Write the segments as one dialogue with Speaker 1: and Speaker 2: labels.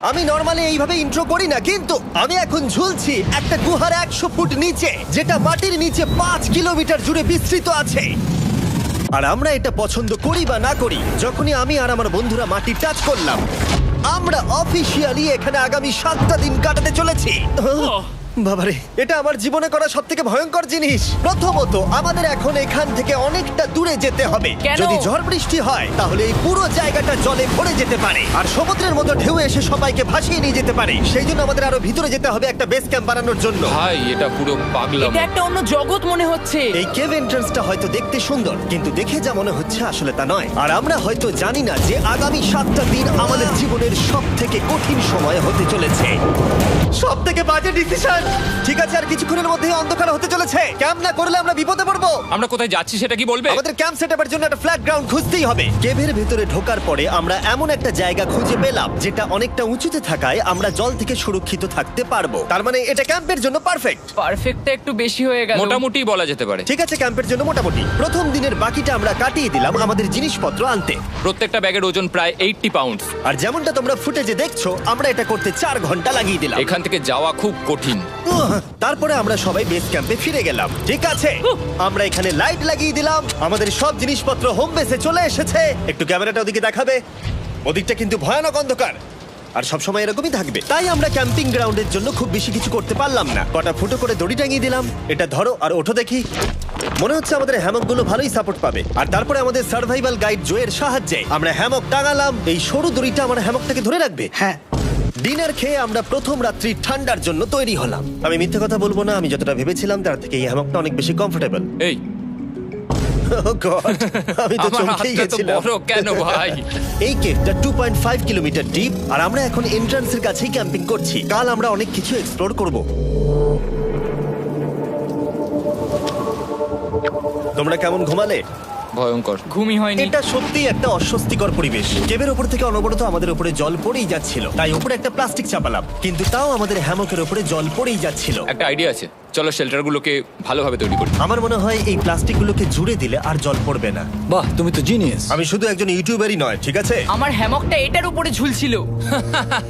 Speaker 1: আমি নরমালি এইভাবে ইন্ট্রো করি না, কিন্তু আমি এখন ঝুলছি একটা গুহার 100 ফুট নিচে, যেটা মাটির নিচে 5 কিলোমিটার জুড়ে বিস্তৃত আছে। আর আমরা এটা পছন্দ করি বা না করি, যখনই আমি আর আমার বন্ধুরা মাটি টাচ করলাম, আমরা অফিসিয়ালি এখানে আগামী 7টা দিন কাটাতে চলেছি। বাবারে, এটা আমার জীবনে করা সবথেকে ভয়ঙ্কর জিনিস। প্রথমত, আমাদের এখন এখান থেকে অনেকটা দূরে যেতে হবে।
Speaker 2: কেন?
Speaker 1: যদি ঝড় বৃষ্টি হয় তাহলে এই পুরো জায়গাটা জলে ভরে যেতে পারে, আর সমুদ্রের মতো ঢেউ এসে সবাইকে ভাসিয়ে নিয়ে যেতে পারে। সেই জন্য আমাদের আরো ভিতরে যেতে হবে একটা বেস ক্যাম্প বানানোর জন্য।
Speaker 3: ভাই এটা পুরো পাগলাম।
Speaker 2: এটা একটা অন্য জগৎ মনে হচ্ছে।
Speaker 1: এই কেভ এন্ট্রান্সটা হয়তো দেখতে সুন্দর, কিন্তু দেখে যা মনে হচ্ছে আসলে তা নয়। আর আমরা হয়তো জানি না যে আগামী 7টা দিন আমাদের জীবনের সব থেকে কঠিন সময় হতে চলেছে। সব থেকে বাজে ডিসিশন। ঠিক আছে, আর কিছুক্ষণের মধ্যেই অন্ধকার হতে চলেছে। ক্যাম্প না করলে আমরা বিপদে পড়বো।
Speaker 3: আমরা কোথায় যাচ্ছি সেটা কি বলবে?
Speaker 1: আমাদের ক্যাম্প সেটআপের জন্য একটা ফ্ল্যাট গ্রাউন্ড খুঁজতেই হবে। কেভের ভেতরে ঢোকার পরে আমরা এমন একটা জায়গা খুঁজে পেলাম যেটা অনেকটা উঁচুতে থাকায় আমরা জল থেকে সুরক্ষিত থাকতে পারবো। তার মানে এটা ক্যাম্পের জন্য পারফেক্ট।
Speaker 2: পারফেক্টটা একটু বেশি হয়ে গেল।
Speaker 3: মোটামুটি বলা যেতে পারে।
Speaker 1: ঠিক আছে, ক্যাম্পের জন্য মোটামুটি। প্রথম দিনের বাকিটা আমরা কাটিয়ে দিলাম আমাদের জিনিসপত্র আনতে।
Speaker 3: প্রত্যেকটা ব্যাগের ওজন প্রায় 80 পাউন্ড।
Speaker 1: আর যেমনটা তোমরা ফুটেজে দেখছো, আমরা এটা করতে 4 ঘন্টা লাগিয়ে দিলাম।
Speaker 3: এখান থেকে যাওয়া খুব কঠিন।
Speaker 1: তারপরে আমরা সবাই বেস ক্যাম্পে ফিরে গেলাম। ঠিক আছে, আমরা এখানে লাইট লাগিয়ে দিলাম। আমাদের সব জিনিসপত্র হোম বেসে চলে এসেছে। একটু ক্যামেরাটা ওদিকে দেখাবে? ওদিকটা কিন্তু ভয়ানক অন্ধকার, আর সবসময় এরকমই থাকবে। তাই আমরা ক্যাম্পিং গ্রাউন্ডের জন্য খুব বেশি কিছু করতে পারলাম না। কটা ফুটো করে দড়ি টাঙিয়ে দিলাম। এটা ধরো আর ওঠো দেখি। মনে হচ্ছে আমাদের হ্যামকগুলো ভালোই সাপোর্ট পাবে। আর তারপরে আমাদের সার্ভাইভাল গাইড জোয়ের সাহায্যে আমরা হ্যামক টাঙালাম। এই সরু দড়িটা আমার হ্যামকটাকে ধরে রাখবে।
Speaker 4: হ্যাঁ,
Speaker 1: ডিনার খেয়ে আমরা প্রথম রাত্রি ঠান্ডার জন্য তৈরি হলাম। আমি মিথ্যে কথা বলবো না, আমি যতটা ভেবেছিলাম তার থেকে এই হ্যামকটা অনেক বেশি কমফোর্টেবল।
Speaker 3: এই
Speaker 1: আমি তো
Speaker 3: আমার
Speaker 1: চমকেই
Speaker 3: হাতটা তো
Speaker 1: গেছিলাম।
Speaker 3: বড় কেন ভাই?
Speaker 1: এই কেভটা 2.5 কিলোমিটার ডিপ, আর আমরা এখন এন্ট্রান্সের কাছেই ক্যাম্পিং করছি। কাল আমরা অনেক কিছু এক্সপ্লোর করব। তোমরা কেমন ঘুমালে?
Speaker 3: ভয়ঙ্কর।
Speaker 2: ঘুমই হয়নি।
Speaker 1: এটা সত্যি একটা অস্বস্তিকর পরিবেশ। কেবের উপর থেকে অনবরত আমাদের উপরে জল পড়েই যাচ্ছিল, তাই উপরে একটা প্লাস্টিক চাপালাম, কিন্তু তাও আমাদের হ্যামকের উপরে জল পড়েই যাচ্ছিল।
Speaker 3: একটা আইডিয়া আছে, চলো শেল্টারগুলোকে ভালোভাবে তৈরি করি।
Speaker 1: আমার মনে হয় এই প্লাস্টিকগুলোকে জুড়ে দিলে আর জল পড়বে না।
Speaker 4: বাহ, তুমি তো জিনিয়াস।
Speaker 1: আমি শুধু একজন ইউটিউবারই নয়, ঠিক আছে?
Speaker 2: আমার হ্যামকটা এটার উপরে ঝুলছিল।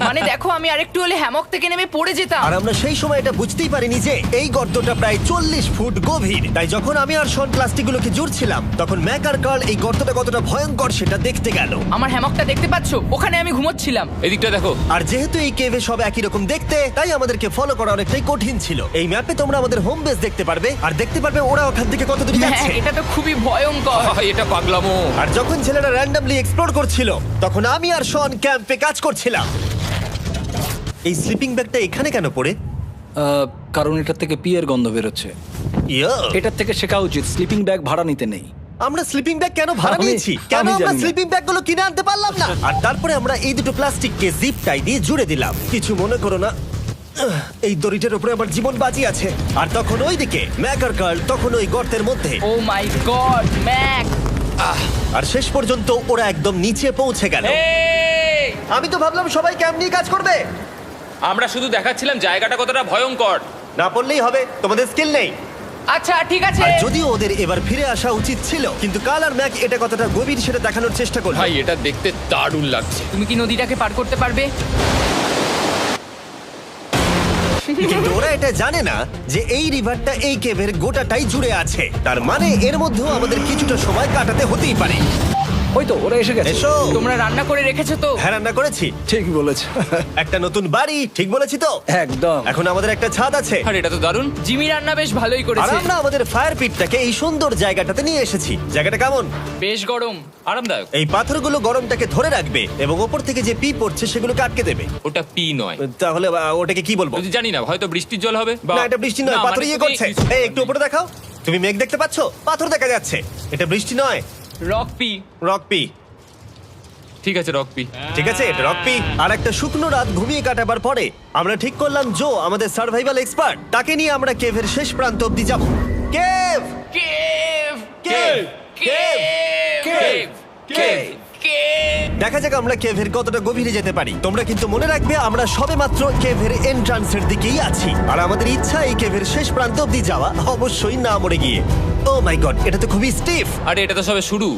Speaker 2: মানে দেখো, আমি আরেকটু হলে হ্যামক থেকে নেমে পড়ে যেতাম।
Speaker 1: আর আমরা সেই সময় এটা বুঝতেই পারিনি যে এই গর্তটা প্রায় 40 ফুট গভীর। তাই যখন আমি আর শন প্লাস্টিকগুলোকে জুড়ছিলাম, তখন ম্যাক আর কার্ল এই গর্তটা কতটা ভয়ঙ্কর সেটা দেখতে গেল।
Speaker 2: আমার হ্যামকটা দেখতে পাচ্ছো? ওখানে আমি ঘুমোচ্ছিলাম।
Speaker 3: এদিকটা দেখো।
Speaker 1: আর যেহেতু এই কেভে সব একই রকম দেখতে, তাই আমাদেরকে ফলো করা অনেকটাই কঠিন ছিল। এই ম্যাপে তোমরা আমাদের হোম বেস দেখতে পারবে, আর দেখতে পারবে ওরা ওখান থেকে কত দূর
Speaker 2: হ্যাঁ,
Speaker 1: যাচ্ছে।
Speaker 2: এটা তো খুবই ভয়ঙ্কর।
Speaker 3: ভাই এটা পাগলামো।
Speaker 1: আর যখন ছেলেরা র্যান্ডমলি এক্সপ্লোর করছিল, তখন আমি আর শন ক্যাম্পে কাজ করছিলাম। এই স্লিপিং ব্যাগটা এখানে কেন পড়ে?
Speaker 4: কারণ এটার থেকে পিয়ের গন্ধ বেরোচ্ছে।
Speaker 1: ইয়া,
Speaker 4: এটার থেকে শেখা উচিত স্লিপিং ব্যাগ ভাড়া নিতে নেই।
Speaker 1: আমরা স্লিপিং ব্যাগ কেন ভাড়া
Speaker 4: আমি-
Speaker 1: নিয়েছি? কেন
Speaker 4: আমি
Speaker 1: আমরা
Speaker 4: জানি না।
Speaker 1: স্লিপিং ব্যাগগুলো কিনে আনতে পারলাম না? আর তারপরে আমরা এই দুটো প্লাস্টিককে জিপ টাই দিয়ে জুড়ে দিলাম। কিছু মনে করো না, এই দড়িটার উপরে আমার জীবন বাজি আছে। আর তখন ওইদিকে ম্যাক আর কার্ল তখন ওই গর্তের মধ্যে।
Speaker 2: ও মাই গড, ম্যাক!
Speaker 1: আর শেষ পর্যন্ত ওরা একদম নিচে পৌঁছে গেল।
Speaker 3: এই!
Speaker 1: আমি তো ভাবলাম সবাই ক্যাম্প নিয়ে কাজ করবে।
Speaker 3: আমরা শুধু দেখাচ্ছিলাম জায়গাটা কতটা ভয়ঙ্কর।
Speaker 1: না পড়লেই হবে, তোমাদের স্কিল নেই।
Speaker 2: আচ্ছা ঠিক আছে।
Speaker 1: আর যদিও ওদের এবার ফিরে আসা উচিত ছিল, কিন্তু কাল আর ম্যাক এটা কতটা গভীর সেটা দেখানোর চেষ্টা করলো।
Speaker 3: ভাই এটা দেখতে দারুণ লাগছে।
Speaker 2: তুমি কি নদীটাকে পার করতে পারবে?
Speaker 1: কিন্তু ওরা এটা জানে না যে এই রিভারটা এই কেভের গোটাটাই জুড়ে আছে। তার মানে এর মধ্যেও আমাদের কিছুটা সময় কাটাতে হতেই পারে।
Speaker 4: ওই তো ওরা এসে গেছে।
Speaker 1: এসো।
Speaker 2: তোমরা রান্না করে রেখেছো তো?
Speaker 1: হ্যাঁ, রান্না করেছি।
Speaker 4: ঠিক বলেছ।
Speaker 1: একটা নতুন বাড়ি, ঠিক বলেছি তো?
Speaker 4: একদম।
Speaker 1: এখন আমাদের একটা ছাদ আছে।
Speaker 3: আর এটা তো দারুণ।
Speaker 2: জিমি রান্না বেশ ভালোই
Speaker 1: আর
Speaker 2: করেছে।
Speaker 1: আমরা আমাদের ফায়ার পিটটাকে এই সুন্দর জায়গাটাতে নিয়ে এসেছি। জায়গাটা কেমন?
Speaker 2: বেশ গরম।
Speaker 3: আরামদায়ক।
Speaker 1: এই পাথরগুলো গরমটাকে ধরে রাখবে এবং ওপর থেকে যে পি পড়ছে সেগুলোকে আটকে দেবে।
Speaker 3: ওটা পি নয়।
Speaker 1: তাহলে ওটাকে কি বলবো?
Speaker 3: যদি জানি না, হয়তো বৃষ্টির জল হবে বা
Speaker 1: না, এটা বৃষ্টি নয়,
Speaker 3: না,
Speaker 1: পাথর
Speaker 3: মানে
Speaker 1: ইয়ে
Speaker 3: তুমি
Speaker 1: করছে। এই একটু উপরে দেখাও। তুমি মেঘ দেখতে পাচ্ছো? পাথর দেখা যাচ্ছে। এটা বৃষ্টি নয়,
Speaker 2: রক পি।
Speaker 1: Rock P.
Speaker 3: ঠিক আছে, রক পি।
Speaker 1: ঠিক আছে, এটা রক পি। আর একটা শুকনো রাত ঘুমিয়ে কাটাবার পরে আমরা ঠিক করলাম জো আমাদের সার্ভাইভাল এক্সপার্ট, তাকে নিয়ে আমরা কেভের শেষ প্রান্ত অব্দি যাব। Cave,
Speaker 2: cave!
Speaker 1: Cave, cave,
Speaker 2: cave!
Speaker 1: Cave. দেখা যাক আমরা কেভের কতটা গভীরে যেতে পারি। তোমরা কিন্তু মনে রাখবে আমরা সবেমাত্র কেভের এন্ট্রান্সের দিকেই আছি, আর আমাদের ইচ্ছা এই কেভের শেষ প্রান্ত অব্দি যাওয়া, অবশ্যই না মরে গিয়ে। ও মাই গড, এটা তো খুবই স্টিফ।
Speaker 3: আরে এটা তো সবে শুরু।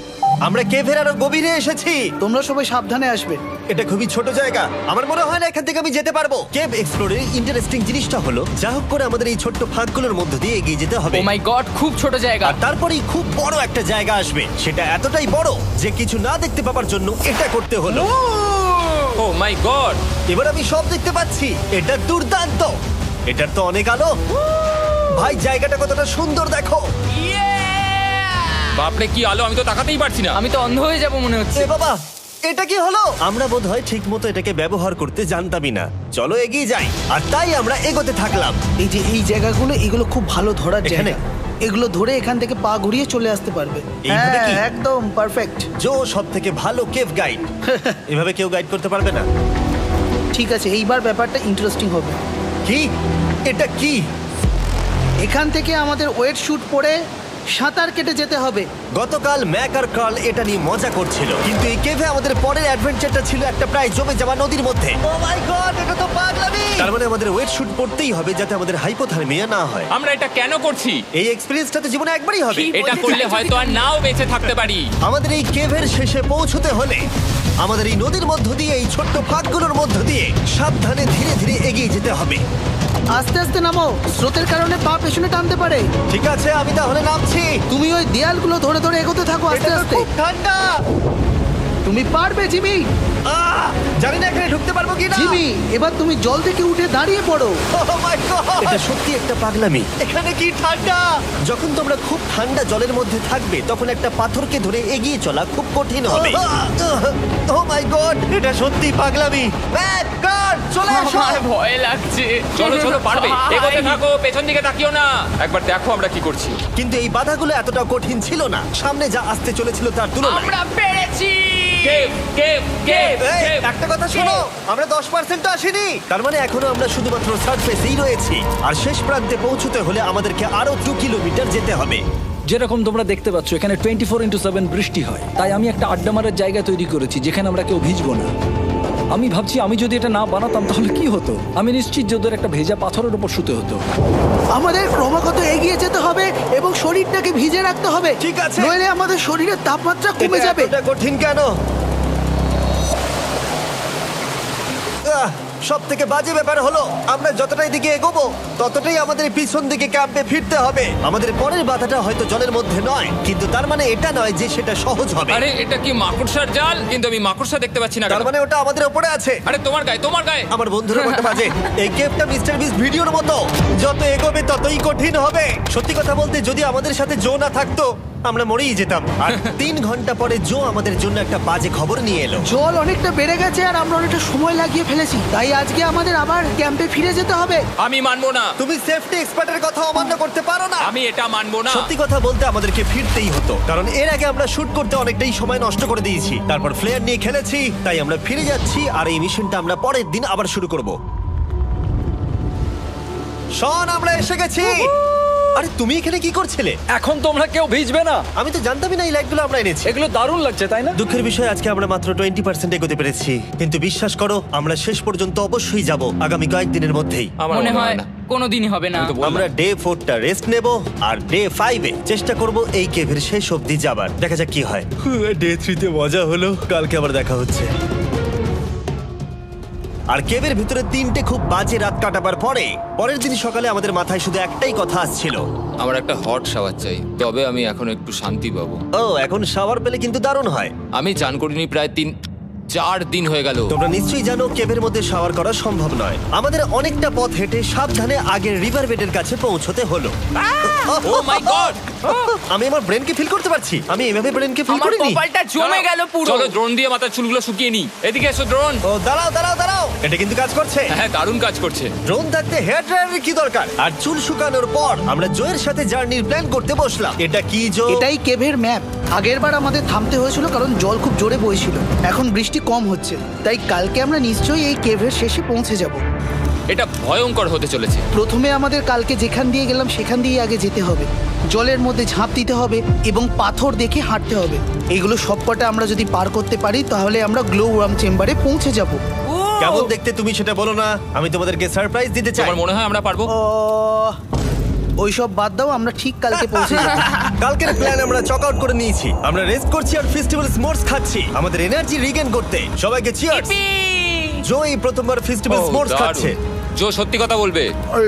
Speaker 1: আমরা কেভের আরো গভীরে এসেছি।
Speaker 5: তোমরা সবাই সাবধানে আসবে।
Speaker 1: এটা খুবই ছোট জায়গা, আমার মনে হয় না এখান থেকে আমি যেতে পারবো। কেভ এক্সপ্লোরের ইন্টারেস্টিং জিনিসটা হলো যা হোক করে আমাদের এই ছোট্ট ফাঁকগুলোর মধ্য দিয়ে এগিয়ে যেতে হবে।
Speaker 2: ও মাই গড, খুব ছোট জায়গা।
Speaker 1: আর তারপরেই খুব বড় একটা জায়গা আসবে, সেটা এতটাই বড় যে কিছু না দেখতে পাওয়ার জন্য এটা করতে হলো।
Speaker 3: ও মাই গড!
Speaker 1: এবার আমি সব দেখতে পাচ্ছি, এটা দুর্দান্ত। এটার তো অনেক আলো। ভাই জায়গাটা কতটা সুন্দর দেখো।
Speaker 3: বাপরে কি আলো, আমি তো তাকাতেই পারছি না।
Speaker 2: আমি তো অন্ধ হয়ে যাব মনে হচ্ছে।
Speaker 1: এ বাবা, এটা কি হলো? আমরা বোধহয় ঠিক মতো এটাকে ব্যবহার করতে জানতামই না। চলো এগিয়ে যাই। আর তাই আমরা এগোতে থাকলাম।
Speaker 5: এই যে এই জায়গাগুলো, এগুলো খুব ভালো ধরার
Speaker 1: এখানে?
Speaker 5: জায়গা। এগুলো ধরে এখান থেকে পা ঘুরিয়ে চলে আসতে পারবে।
Speaker 1: এইভাবে কি?
Speaker 5: একদম পারফেক্ট।
Speaker 1: জো সব থেকে ভালো কেভ গাইড। এভাবে কেউ গাইড করতে পারবে না।
Speaker 5: ঠিক আছে, এইবার ব্যাপারটা ইন্টারেস্টিং হবে।
Speaker 1: কি? এটা কি?
Speaker 5: এখান থেকে আমাদের ওয়েট শুট পরে সাঁতার কেটে যেতে হবে।
Speaker 1: গতকাল ম্যাক আর কার্ল এটা নিয়ে মজা করছিল, কিন্তু এই কেভে আমাদের পরের অ্যাডভেঞ্চারটা ছিল একটা প্রায় জমে যাওয়া নদীর মধ্যে। ও মাই গড, এটা তো পাগলামি! তার মানে আমাদের ওয়েট শুট পড়তেই হবে যাতে আমাদের হাইপোথার্মিয়া না হয়।
Speaker 3: আমরা এটা কেন করছি?
Speaker 1: এই এক্সপেরিয়েন্সটা তো জীবনে একবারই হবে।
Speaker 2: কি?
Speaker 3: এটা করলে হয়তো আর নাও বেঁচে থাকতে পারি।
Speaker 1: আমাদের এই কেভের শেষে পৌঁছতে হলে আমাদের এই নদীর মধ্য দিয়ে, এই ছোট্ট ফাঁকগুলোর মধ্য দিয়ে সাবধানে ধীরে ধীরে এগিয়ে যেতে হবে।
Speaker 5: আস্তে আস্তে নামো, স্রোতের কারণে পা পেছনে টানতে পারে।
Speaker 1: ঠিক আছে, আমি তাহলে নামছি।
Speaker 5: তুমি ওই দেয়ালগুলো ধরে ধরে এগোতে থাকো আস্তে
Speaker 1: এটা তো
Speaker 5: আস্তে।
Speaker 1: খুব ঠান্ডা।
Speaker 5: তুমি পারবে জিমি।
Speaker 1: জানি না এখানে ঢুকতে পারবো কিনা।
Speaker 5: জিমি, এবার তুমি জল থেকে উঠে দাঁড়িয়ে পড়ো।
Speaker 1: এটা সত্যি একটা পাগলামি। এখানে কি ঠান্ডা! যখন তোমরা খুব ঠান্ডা জলের মধ্যে থাকবে তখন একটা পাথরকে ধরে এগিয়ে চলা খুব কঠিন হবে। ও মাই গড, এটা সত্যি পাগলামি। ব্যাক গার্ড, চলে এসো।
Speaker 2: আমার ভয় লাগছে।
Speaker 3: চলো চলো, পারবে।
Speaker 2: ভাই।
Speaker 3: এগোতে থাকো, পেছন দিকে তাকিও না। একবার দেখো আমরা কি করছি।
Speaker 1: কিন্তু এই বাধাগুলো এতটা কঠিন ছিল না সামনে যা আসতে চলেছিল তার তুলনায়।
Speaker 2: আমরা পেরেছি।
Speaker 3: কেভ কেভ কেভ
Speaker 1: এই,
Speaker 3: কেভ।
Speaker 1: একটা কথা শোনো, আমরা 10% আসিনি। তার মানে এখনো আমরা শুধুমাত্র সার্ফেসেই রয়েছি, আর শেষ প্রান্তে পৌঁছতে হলে আমাদেরকে আরো 2 কিলোমিটার যেতে হবে।
Speaker 4: যেরকম তোমরা দেখতে পাচ্ছ এখানে 24/7 বৃষ্টি হয়, তাই আমি একটা আড্ডা মারার জায়গা তৈরি করেছি যেখানে আমরা কেউ ভিজবো না। আমি ভাবছি আমি যদি এটা না বানাতাম তাহলে কি হতো। আমি নিশ্চিত যে ওদের একটা ভেজা পাথরের উপর শুতে হতো।
Speaker 5: আমাদের ক্রমাগত এগিয়ে যেতে হবে এবং শরীরটাকে ভিজে রাখতে হবে।
Speaker 1: ঠিক আছে।
Speaker 5: নইলে আমাদের শরীরের তাপমাত্রা কমে
Speaker 1: এটা
Speaker 5: যাবে।
Speaker 1: এতটা কঠিন কেন? সব থেকে বাজে ব্যাপার হলো আমরা যতটাই দিকে এগোবো ততটাই আমাদের পিছন দিকে ক্যাম্পে ফিরতে হবে। আমাদের পরের বাধাটা হয়তো জলের মধ্যে নয়, কিন্তু তার মানে এটা নয় যে সেটা সহজ হবে।
Speaker 3: আরে এটা কি মাকড়সার জাল? কিন্তু আমি মাকড়সা দেখতে পাচ্ছি না
Speaker 1: তার
Speaker 3: কেন?
Speaker 1: মানে ওটা আমাদের উপরে আছে।
Speaker 3: আরে তোমার গায়ে, তোমার গায়ে।
Speaker 1: আমার বন্ধুরা বলতে বাজে। এই কেভটা মিস্টার বিস ভিডিওর মতো, যত এগোবে ততই কঠিন হবে। সত্যি কথা বলতে যদি আমাদের সাথে জো না থাকতো আমরা মরেই যেতাম। আর 3 ঘন্টা পরে জো আমাদের জন্য একটা বাজে খবর নিয়ে এলো।
Speaker 5: জল অনেকটা বেড়ে গেছে আর আমরা অনেকটা সময় লাগিয়ে ফেলেছি, তাই আজকে আমাদের আবার ক্যাম্পে ফিরে যেতে হবে।
Speaker 3: আমি মানবো না।
Speaker 1: তুমি সেফটি এক্সপার্টের কথা অমান্য করতে পারো না।
Speaker 3: আমি এটা মানবো না।
Speaker 1: সত্যি কথা বলতে আমাদেরকে ফিরতেই হতো, কারণ এর আগে আমরা শুট করতে অনেকটাই সময় নষ্ট করে দিয়েছি। তারপর ফ্লেয়ার নিয়ে খেলেছি, তাই আমরা ফিরে যাচ্ছি আর এই মিশনটা আমরা পরের দিন আবার শুরু করব। শন, আমরা এসে গেছি। আরে তুমি এখানে কি করছিলে?
Speaker 4: এখন তোমরা কেউ ভিজবে না।
Speaker 1: আমি তো জানতামই না এই লাইটগুলো আমরা এনেছি।
Speaker 4: এগুলো দারুণ লাগছে তাই না?
Speaker 1: দুঃখের বিষয় আজকে আমরা মাত্র 20% এগোতে পেরেছি, কিন্তু বিশ্বাস করো আমরা শেষ পর্যন্ত অবশ্যই যাব আগামী কয়েকদিনের মধ্যেই।
Speaker 3: আমার
Speaker 2: মনে হয়
Speaker 3: না।
Speaker 2: কোনোদিনই হবে না।
Speaker 3: আমি তো বললাম।
Speaker 1: আমরা ডে 4টা রেস্ট নেব আর ডে 5-এ চেষ্টা করব এই কেভের শেষ অবধি যাবার। দেখা যাক কি হয়। ডে 3-তে মজা হলো, কালকে আবার দেখা হচ্ছে। আর কেভের ভিতরে 3টে খুব বাজে রাত কাটাবার পরে পরের দিন সকালে আমাদের মাথায় শুধু একটাই কথা আসছিল।
Speaker 3: আমার একটা হট শাওয়ার চাই, তবে আমি এখন একটু শান্তি পাবো।
Speaker 1: ও, এখন শাওয়ার পেলে কিন্তু দারুণ হয়।
Speaker 3: আমি চান করিনি প্রায় 3-4 দিন হয়ে গেল।
Speaker 1: তোমরা নিশ্চয়ই জানো কেভের মধ্যে শাওয়ার করা সম্ভব নয়। আমাদের অনেকটা পথ হেঁটে সাবধানে আগের রিভার বেডের কাছে পৌঁছতে হলো।
Speaker 3: ও মাই গড!
Speaker 1: আমি আমার ব্রেনকে ফিল করতে পারছি। আমি এভাবে ব্রেনকে ফিল
Speaker 2: আমার
Speaker 1: করিনি।
Speaker 2: কপালটা জমে গেল পুরো।
Speaker 3: চলো ড্রোন দিয়ে মাথার চুলগুলো শুকিয়ে নি। এদিকে এসো ড্রোন।
Speaker 1: ও দাঁড়াও দাঁড়াও দাঁড়াও, এটা কিন্তু কাজ করছে।
Speaker 3: হ্যাঁ, দারুণ কাজ করছে।
Speaker 1: ড্রোন থাকতে হেয়ার ড্রায়ারের কি দরকার? আর চুল শুকানোর পর আমরা জয়ের সাথে জার্নির প্ল্যান করতে বসলাম। এটা কি জো?
Speaker 5: এটাই কেভের ম্যাপ। আগেরবার আমাদের থামতে হয়েছিল কারণ জল খুব জোরে বইছিল। এখন বৃষ্টি কম হচ্ছে, তাই কালকে আমরা নিশ্চয়ই এই কেভের শেষে পৌঁছে যাব।
Speaker 3: এটা ভয়ঙ্কর হতে চলেছে।
Speaker 5: প্রথমে আমাদের কালকে যেখান দিয়ে গেলাম সেখান দিয়ে আগে যেতে হবে। জলের মধ্যে ঝাঁপ দিতে হবে এবং পাথর দেখে হাঁটতে হবে। এগুলো সবকটা আমরা যদি পার করতে পারি তাহলে আমরা গ্লো ওয়ার্ম চেম্বারে পৌঁছে যাব।
Speaker 1: কেমন দেখতে তুমি সেটা বলো না, আমি তোমাদেরকে সারপ্রাইজ দিতে চাই।
Speaker 3: তোমার মনে হয় আমরা পারবো?
Speaker 5: ওইসব বাদ দাও, আমরা ঠিক কালকে পৌঁছে যাবো।
Speaker 1: কালকের প্ল্যান আমরা চক আউট করে নিয়েছি। আমরা রেস্ট করছি আর ফেস্টিভ্যাল স্মোর্স খাচ্ছি আমাদের এনার্জি রিগেন করতে। সবাইকে চিয়ার্স।
Speaker 2: Yippee!
Speaker 1: জো এই প্রথমবার ফেস্টিভ্যাল স্মোর্স খাচ্ছে।
Speaker 3: জো সত্যি কথা বলবে।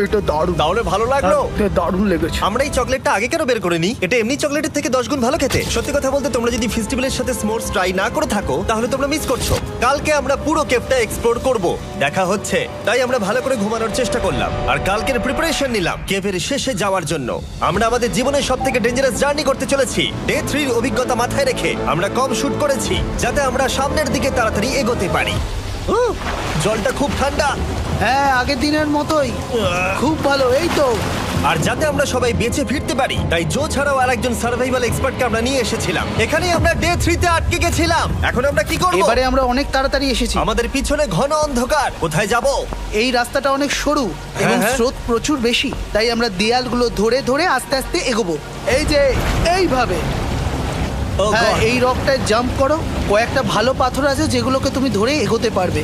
Speaker 5: এটা দারুণ,
Speaker 1: তাহলে ভালো লাগলো?
Speaker 5: দারুণ লেগেছে।
Speaker 1: আমরা এই চকলেটটা আগে কেন বের করিনি? এটা এমনি চকলেটের থেকে 10 গুণ ভালো খেতে। সত্যি কথা বলতে তোমরা যদি ফেস্টিভ্যালের সাথে স্মোর্স ট্রাই না করে থাকো তাহলে তোমরা মিস করছো। কালকে আমরা পুরো কেভটা এক্সপ্লোর করব, দেখা হচ্ছে। তাই আমরা ভালো করে ঘুমানোর চেষ্টা করলাম আর কালকের প্রিপারেশন নিলাম কেভের শেষে যাওয়ার জন্য। আমরা আমাদের জীবনের সবথেকে ডেঞ্জারাস জার্নি করতে চলেছি। ডে 3 এর অভিজ্ঞতা মাথায় রেখে আমরা কম শুট করেছি যাতে আমরা সামনের দিকে তাড়াতাড়ি এগোতে পারি। জলটা খুব ঠান্ডা।
Speaker 5: হ্যাঁ, আগের দিনের মতোই, খুব ভালো। এই তো
Speaker 1: আর যাতে আমরা সবাই বেঁচে ফিরতে পারি তাই জো ছাড়াও আরেকজন সার্ভাইভাল এক্সপার্টকে আমরা নিয়ে এসেছিলাম। এখানেই আমরা ডে 3 তে আটকে গেছিলাম। এখন আমরা কি করব?
Speaker 5: এবারে আমরা অনেক তাড়াতাড়ি এসেছি।
Speaker 1: আমাদের পিছনে ঘন অন্ধকার। কোথায় যাব?
Speaker 5: এই রাস্তাটা অনেক সরু এবং
Speaker 1: হ্যাঁ।
Speaker 5: স্রোত প্রচুর বেশি, তাই আমরা দেয়ালগুলো ধরে ধরে আস্তে আস্তে এগোবো। এই যে এইভাবে।
Speaker 1: ও
Speaker 5: হ্যাঁ,
Speaker 1: God!
Speaker 5: এই রকটায় জাম্প করো। কয়েকটা ভালো পাথর আছে যেগুলোকে তুমি ধরে এগোতে পারবে।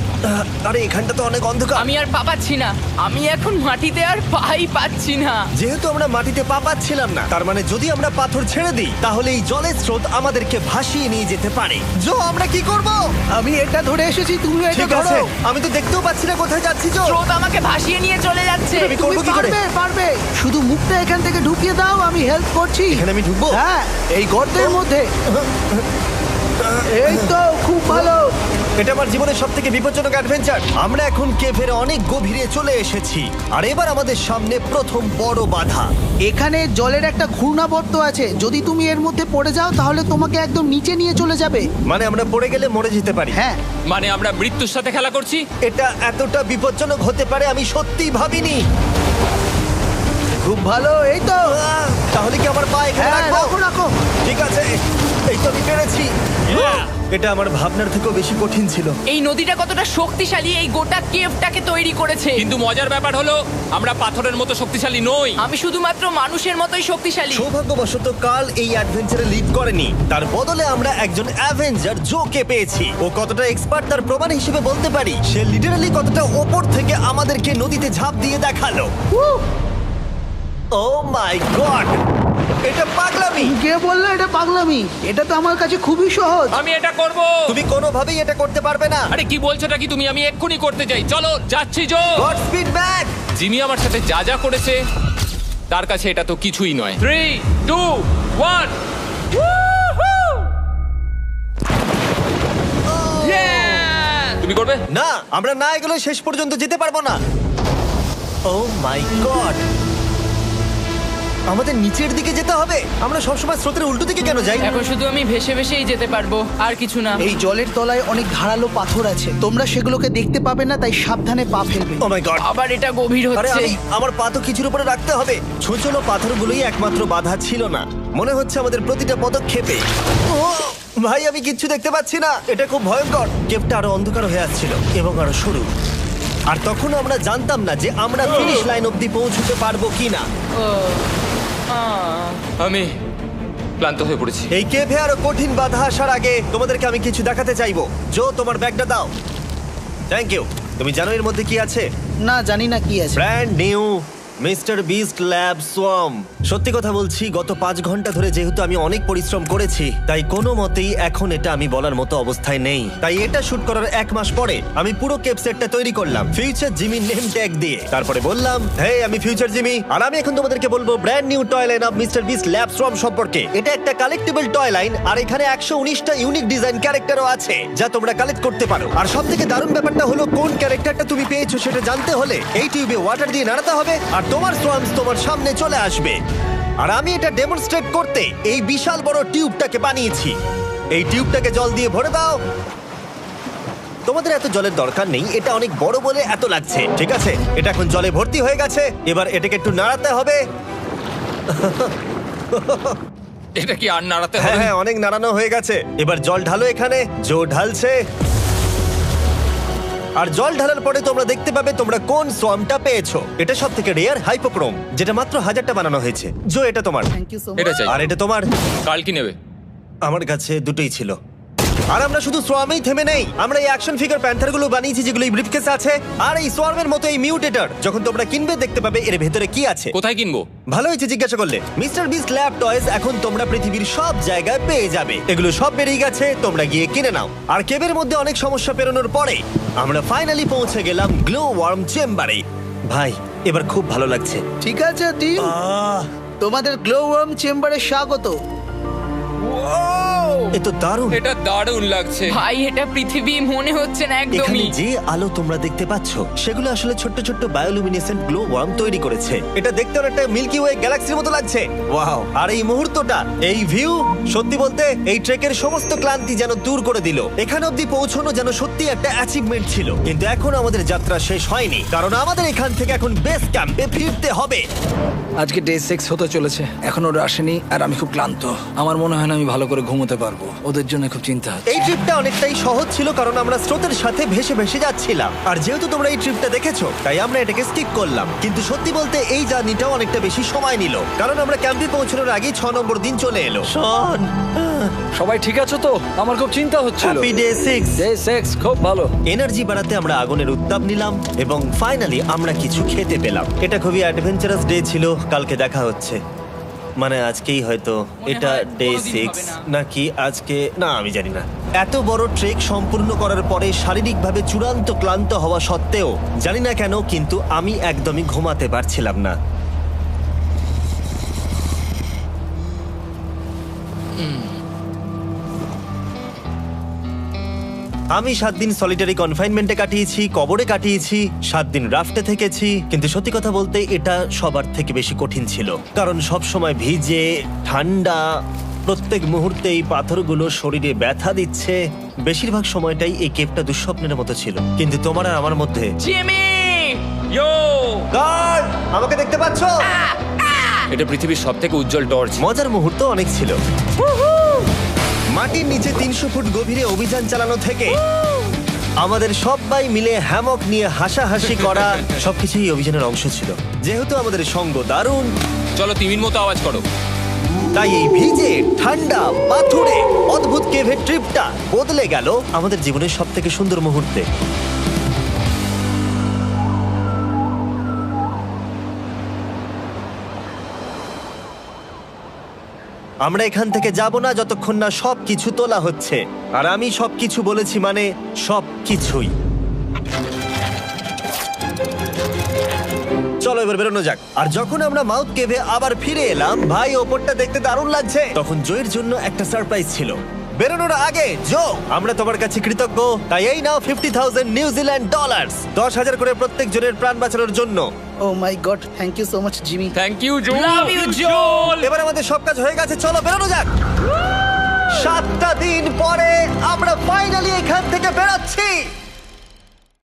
Speaker 1: আরে এখানটা তো অনেক অন্ধকার।
Speaker 2: আমি আর পা পাচ্ছি না, আমি এখন মাটিতে আর পাই পাচ্ছি না।
Speaker 1: যেহেতু আমরা মাটিতে পা পাচ্ছিলাম না তার মানে যদি আমরা পাথর ছেড়ে দিই তাহলে এই জলের স্রোত আমাদেরকে ভাসিয়ে নিয়ে যেতে পারে। জো আমরা কি করব?
Speaker 5: আমি এটা ধরে এসেছি, তুমি এটা
Speaker 1: ঠিক আছে,
Speaker 5: ধরো।
Speaker 1: আমি তো দেখতেও পাচ্ছি না কোথায় যাচ্ছি। জো
Speaker 2: স্রোত আমাকে ভাসিয়ে নিয়ে চলে যাচ্ছে।
Speaker 1: আমি
Speaker 5: তুমি
Speaker 1: করবো কি করে?
Speaker 5: পারবে, পারবে। শুধু মুখটা এখান থেকে ঢুকিয়ে দাও, আমি হেল্প করছি।
Speaker 1: এখানে আমি ঢুকবো?
Speaker 5: হ্যাঁ, এই গর্তের মধ্যে। এই তো, খুব ভালো।
Speaker 1: এটা আমার জীবনের সবথেকে বিপজ্জনক অ্যাডভেঞ্চার। আমরা এখন কেভের অনেক গভীরে চলে এসেছি আর এবার আমাদের সামনে প্রথম বড় বাধা।
Speaker 5: এখানে জলের একটা ঘূর্ণাবর্ত আছে, যদি তুমি এর মধ্যে পড়ে যাও তাহলে তোমাকে একদম নিচে নিয়ে চলে যাবে।
Speaker 1: মানে আমরা পড়ে গেলে মরে যেতে পারি।
Speaker 5: হ্যাঁ,
Speaker 3: মানে আমরা মৃত্যুর সাথে খেলা করছি।
Speaker 1: এটা এতটা বিপজ্জনক হতে পারে আমি সত্যিই ভাবিনি।
Speaker 5: খুব ভালো। এই তো,
Speaker 1: তাহলে কি আমার পা এখানে
Speaker 5: হ্যাঁ,
Speaker 1: রাখবো?
Speaker 5: রাখো রাখো।
Speaker 1: ঠিক আছে, এই তো আমি পেরেছি। এটা আমার ভাবনার থেকেও বেশি কঠিন ছিল।
Speaker 2: এই নদীটা কতটা শক্তিশালী এই গোটা কেভটাকে তৈরি করেছে।
Speaker 3: কিন্তু মজার ব্যাপার হলো আমরা পাথরের মতো শক্তিশালী নই।
Speaker 2: আমি শুধুমাত্র মানুষের মতোই শক্তিশালী।
Speaker 1: সৌভাগ্যবশত কাল এই অ্যাডভেঞ্চারে লিড করেনি, তার বদলে আমরা একজন অ্যাভেঞ্জার জোকে পেয়েছি। ও কতটা এক্সপার্ট তার প্রমাণ হিসেবে বলতে পারি। সে লিটারালি কতটা ওপর থেকে আমাদেরকে নদীতে ঝাঁপ দিয়ে দেখালো। ও মাই গড, এটা পাগলামি।
Speaker 5: কে বললো এটা পাগলামি? এটা তো আমার কাছে খুবই সহজ।
Speaker 3: আমি এটা করব।
Speaker 1: তুমি কোনোভাবেই এটা করতে পারবে না।
Speaker 3: আরে কি বলছোটা কি তুমি? আমি এক্ষুনি করতে চাই। চলো যাচ্ছি Joe.
Speaker 1: Godspeed back.
Speaker 3: Jimmy আমার সাথে যা যা করেছে তার কাছে এটা তো কিছুই নয়। 3, 2, 1। তুমি করবে?
Speaker 1: না, আমরা না এগুলো শেষ পর্যন্ত যেতে পারবো না। ও মাই গড, আমাদের নিচের দিকে যেতে হবে। আমরা সবসময় স্রোতের উল্টো দিকে কেন যাই?
Speaker 2: এখন শুধু আমি ভেসে ভেসেই যেতে পারবো, আর কিছু না।
Speaker 5: এই জলের তলায় অনেক ধারালো পাথর আছে, তোমরা সেগুলোকে দেখতে পাবে না, তাই সাবধানে পা ফেলবে।
Speaker 1: ও মাই গড,
Speaker 2: আবার এটা গভীর
Speaker 1: আরে
Speaker 2: হচ্ছে।
Speaker 1: আমার পা তো কিছুর উপরে রাখতে হবে। ছোট পাথরগুলোই একমাত্র বাধা ছিল না, মনে হচ্ছে আমাদের প্রতিটা পদক্ষেপে। ও ভাই, আমি কিচ্ছু দেখতে পাচ্ছি না। এটা খুব ভয়ঙ্কর। কেভটা আরো অন্ধকার হয়ে আসছিল এবং আরো সরু। আর তখন আমরা জানতাম না যে আমরা ফিনিশ লাইন অবধি পৌঁছতে পারবো কিনা।
Speaker 3: আমি ক্লান্ত হয়ে পড়েছি।
Speaker 1: এই কেভে আরো কঠিন বাধা আসার আগে তোমাদেরকে আমি কিছু দেখাতে চাইবো। জো, তোমার ব্যাগটা দাও। Thank you. তুমি জানো এর মধ্যে কি আছে?
Speaker 5: না, জানি না কি আছে।
Speaker 1: Brand new mister beast lab swamp. সত্যি কথা বলছি, গত 5 ঘন্টা ধরে যেহেতু আমি অনেক পরিশ্রম করেছি তাই কোনো মতেই এখন এটা আমি বলার মতো অবস্থায় নেই। তাই এটা শুট করার 1 মাস পরে আমি পুরো কেপ সেটটা তৈরি করলাম ফিউচার জিমি নেম ট্যাগ দিয়ে। তারপরে বললাম, হেই, আমি ফিউচার জিমি আর আমি এখন তোমাদেরকে বলবো brand new toy line of mister beast lab swamp সম্পর্কে। এটা একটা কালেক্টেবল টয় লাইন আর এখানে 119টা ইউনিক ডিজাইন ক্যারেক্টারও আছে যা তোমরা কালেক্ট করতে পারো। আর সবথেকে দারুণ ব্যাপারটা হলো কোন ক্যারেক্টারটা তুমি পেয়েছো সেটা জানতে হলে এই টিউবে ওয়াটার দিয়ে নাড়াতে হবে আর তোমার সোয়ামস তোমার সামনে চলে আসবে। আর আমি এটা ডেমনস্ট্রেট করতে এই বিশাল বড় টিউবটাকে বানিয়েছি। এই টিউবটাকে জল দিয়ে ভরে দাও। তোমাদের এত জলের দরকার নেই, এটা অনেক বড় বলে এত লাগছে। ঠিক আছে, এটা এখন জলে ভর্তি হয়ে গেছে। এবার এটাকে একটু নাড়াতে হবে।
Speaker 3: এটা কি আর নাড়াতে
Speaker 1: হ্যাঁ
Speaker 3: হবে?
Speaker 1: হ্যাঁ, অনেক নাড়ানো হয়ে গেছে। এবার জল ঢালো এখানে। জো ঢালছে। আর জল ঢালার পরে তোমরা দেখতে পাবে তোমরা কোন সোয়ামটা পেয়েছো। এটা সব থেকে রেয়ার হাইপোক্রোম, যেটা মাত্র 1000টা বানানো হয়েছে। জো, এটা তোমার।
Speaker 5: থ্যাংক ইউ সো
Speaker 3: এটা
Speaker 5: মাচ।
Speaker 3: চাই।
Speaker 1: আর এটা তোমার।
Speaker 3: কাল কি নেবে?
Speaker 1: আমার কাছে দুটোই ছিল। আর আমরা শুধু সোয়ামেই থেমে নেই, আমরা এই অ্যাকশন ফিগার প্যান্থারগুলো বানিয়েছি যেগুলো এই ব্রিফকেসে আছে, আর এই সোয়ার্মের মতো এই মিউটেটর। যখন তোমরা কিনবে দেখতে পাবে এর ভেতরে কি আছে।
Speaker 3: কোথায় কিনবো?
Speaker 1: ভালো হয়েছে জিজ্ঞাসা করলে। মিস্টার বিস্ট ল্যাব টয়েস এখন তোমরা পৃথিবীর সব জায়গায় পেয়ে যাবে। এগুলো সব বেরিয়ে গেছে, তোমরা গিয়ে কিনে নাও। আর কেবের মধ্যে অনেক সমস্যা পেরোনোর পরে আমরা ফাইনালি পৌঁছে গেলাম গ্লো ওয়ার্ম চেম্বারে। ভাই এবার খুব ভালো লাগছে।
Speaker 5: ঠিক আছে টিম, তোমাদের গ্লো ওয়ার্ম চেম্বারে স্বাগত।
Speaker 1: এ তো দারুণ।
Speaker 3: এটা দারুণ লাগছে।
Speaker 2: ভাই এটা পৃথিবী মনে হচ্ছে না
Speaker 1: এখানে
Speaker 2: একদমই।
Speaker 1: যে আলো তোমরা দেখতে পাচ্ছ সেগুলো আসলে ছোট্ট ছোট্ট বায়োলুমিনেসেন্ট গ্লো ওয়ার্ম তৈরি করেছে। এটা দেখতে অনেকটা মিল্কি ওয়ে গ্যালাক্সির মতো লাগছে। ওয়াও! আর এই মুহূর্তটা, এই ভিউ, সত্যি বলতে এই ট্রেকের সমস্ত ক্লান্তি যেন দূর করে দিল। এখানে অবধি পৌঁছানো যেন সত্যি একটা অ্যাচিভমেন্ট ছিল। কিন্তু এখন আমাদের যাত্রা শেষ হয়নি, কারণ আমাদের এখান থেকে এখন বেস ক্যাম্পে ফিরতে হবে।
Speaker 4: আজকে ডে 6 হতে চলেছে, এখনো ওরা আসেনি আর আমি খুব ক্লান্ত। আমার মনে হয় না আমি ভালো করে ঘুমোতে পারবো, ওদের জন্য খুব চিন্তা হচ্ছে।
Speaker 1: এই ট্রিপটা অনেকটাই সহজ ছিল কারণ আমরা স্রোতের সাথে ভেসে ভেসে যাচ্ছিলাম। আর যেহেতু তোমরা এই ট্রিপটা দেখেছো তাই আমরা এটাকে স্কিপ করলাম। কিন্তু সত্যি বলতে এই জার্নিটাও অনেকটা বেশি সময় নিল, কারণ আমরা ক্যাম্পে পৌঁছানোর আগেই 6 নম্বর দিন চলে এলো। শন,
Speaker 4: সবাই ঠিক আছে তো? আমার খুব চিন্তা হচ্ছিল।
Speaker 1: Happy day 6।
Speaker 4: ডে 6 খুব ভালো।
Speaker 1: এনার্জি বাড়াতে আমরা আগুনের উত্তাপ নিলাম এবং ফাইনালি আমরা কিছু খেতে পেলাম। এটা খুবই অ্যাডভেঞ্চারাস ডে ছিল। কালকে দেখা হচ্ছে, মানে আজকেই হয়তো। এটা
Speaker 2: হয়
Speaker 1: ডে
Speaker 2: কোনোদিন
Speaker 1: 6
Speaker 2: হবে না।
Speaker 1: নাকি আজকে, না আমি জানি না। এত বড় ট্রেক সম্পূর্ণ করার পরে শারীরিকভাবে চূড়ান্ত ক্লান্ত হওয়া সত্ত্বেও জানি না কেন কিন্তু আমি একদমই ঘুমাতে পারছিলাম না। আমি 7 দিন সলিটারি কনফাইনমেন্টে কাটিয়েছি, কবরে কাটিয়েছি, 7 দিন রাফটে থেকেছি। কিন্তু সত্যি কথা বলতে এটা সবার থেকে বেশি কঠিন ছিল, কারণ সব সময় ভিজে, ঠান্ডা, প্রত্যেক মুহূর্তে এই পাথরগুলো শরীরে ব্যথা দিচ্ছে। বেশিরভাগ সময়টাই এই কেপটা দুঃস্বপ্নের মতো ছিল। কিন্তু তোমার আর আমার মধ্যে
Speaker 2: জিমি!
Speaker 3: ইয়ো!
Speaker 1: গার্ড, আমাকে দেখতে পাচ্ছো?
Speaker 3: এটা পৃথিবীর সবথেকে উজ্জ্বল টর্চ।
Speaker 1: মজার মুহূর্ত অনেক ছিল। মাটির নিচে 300 ফুট গভীরে অভিযান চালানো থেকে আমাদের সবাই মিলে হ্যামক নিয়ে হাসাহাসি করা সবকিছুই অভিযানের অংশ ছিল। যেহেতু আমাদের সঙ্গ দারুণ,
Speaker 3: চলো তিমির মতো আওয়াজ করো।
Speaker 1: তাই এই ভিজে, ঠান্ডা, পাথুরে অদ্ভুত কেভের ট্রিপটা বদলে গেল আমাদের জীবনের সব থেকে সুন্দর মুহূর্তে। আমরা এখান থেকে যাব না যতক্ষণ না সবকিছু তোলা হচ্ছে। আর আমি সবকিছু বলেছি মানে সবকিছুই। চলো এবার বেরোনো যাক। আর যখন আমরা মাউথ কেভে আবার ফিরে এলাম, ভাই ওপরটা দেখতে দারুণ লাগছে। তখন জয়ের জন্য একটা সারপ্রাইজ ছিল। বেরোনোর আগে জো, আমরা তোমার কাছে কৃতজ্ঞ। তাই এই নাও $50,000 নিউজিল্যান্ড ডলার, 10,000 করে প্রত্যেক জনের প্রাণ বাঁচানোর জন্য।
Speaker 5: Oh my God, thank you so much Jimmy.
Speaker 3: Thank you Joe.
Speaker 2: Love you, Joel!
Speaker 1: এবার আমাদের সব কাজ হয়ে গেছে, চলো বেরোনো যাক। 7টা দিন পরে আমরা ফাইনালি এখান থেকে বেরোচ্ছি।